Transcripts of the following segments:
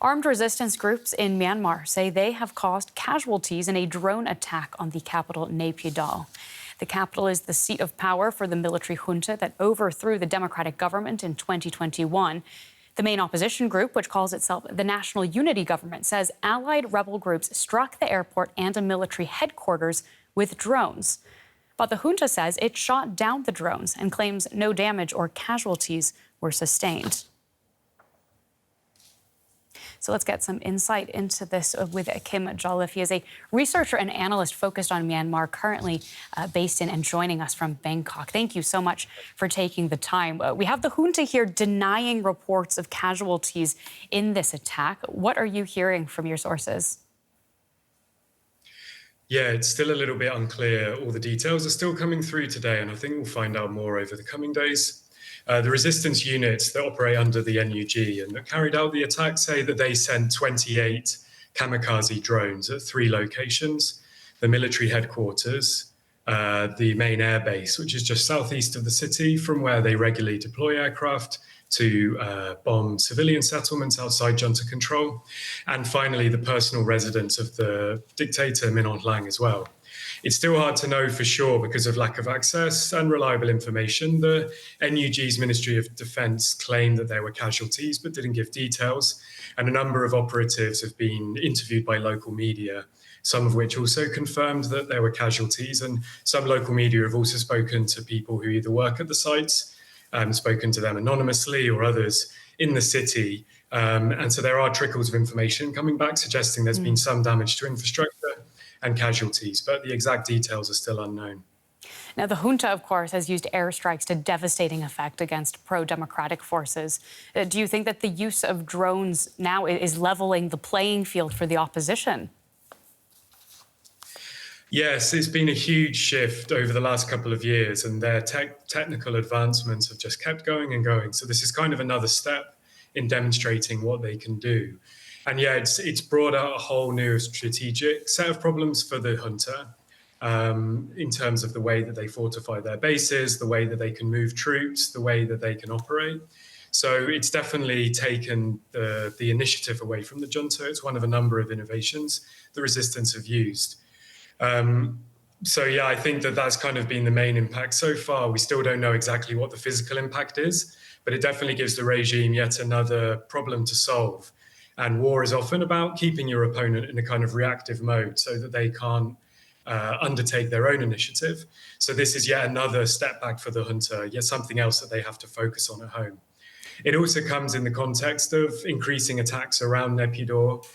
Armed resistance groups in Myanmar say they have caused casualties in a drone attack on the capital, Naypyitaw. The capital is the seat of power for the military junta that overthrew the democratic government in 2021. The main opposition group, which calls itself the National Unity Government, says allied rebel groups struck the airport and a military headquarters with drones. But the junta says it shot down the drones and claims no damage or casualties were sustained. So let's get some insight into this with Kim Jolliffe. He is a researcher and analyst focused on Myanmar, currently based in and joining us from Bangkok. Thank you so much for taking the time. We have the junta here denying reports of casualties in this attack. What are you hearing from your sources? Yeah, it's still a little bit unclear. All the details are still coming through today, and I think we'll find out more over the coming days. The resistance units that operate under the NUG and that carried out the attack say that they sent 28 kamikaze drones at 3 locations: the military headquarters, the main airbase, which is just southeast of the city, from where they regularly deploy aircraft, to bomb civilian settlements outside junta control, and finally the personal residence of the dictator Min Aung Hlaing as well. It's still hard to know for sure because of lack of access and reliable information. The NUG's Ministry of Defence claimed that there were casualties but didn't give details, and a number of operatives have been interviewed by local media, some of which also confirmed that there were casualties, and some local media have also spoken to people who either work at the sites, spoken to them anonymously, or others in the city. And so there are trickles of information coming back suggesting there's been some damage to infrastructure and casualties, but the exact details are still unknown. Now, the junta, of course, has used airstrikes to devastating effect against pro-democratic forces. Do you think that the use of drones now is leveling the playing field for the opposition? Yes, it's been a huge shift over the last couple of years, and their technical advancements have just kept going and going. So this is kind of another step in demonstrating what they can do. And yeah, it's brought out a whole new strategic set of problems for the junta in terms of the way that they fortify their bases, the way that they can move troops, the way that they can operate. So it's definitely taken the initiative away from the junta. It's one of a number of innovations the resistance have used. So yeah, I think that that's kind of been the main impact so far. We still don't know exactly what the physical impact is, but it definitely gives the regime yet another problem to solve. And war is often about keeping your opponent in a kind of reactive mode so that they can't undertake their own initiative. So this is yet another step back for the junta, yet something else that they have to focus on at home. It also comes in the context of increasing attacks around Naypyitaw.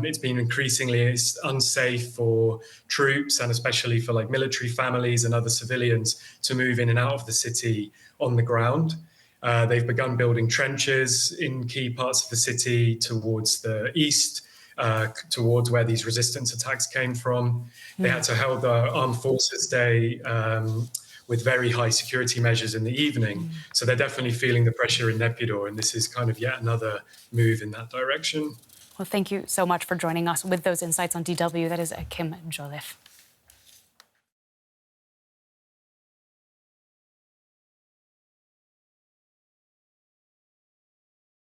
It's been increasingly unsafe for troops, and especially for like military families and other civilians, to move in and out of the city on the ground. They've begun building trenches in key parts of the city towards the east, towards where these resistance attacks came from. They had to hold the Armed Forces Day with very high security measures in the evening. So they're definitely feeling the pressure in Naypyitaw, and this is kind of yet another move in that direction. Well, thank you so much for joining us with those insights on DW. That is Kim Jolliffe.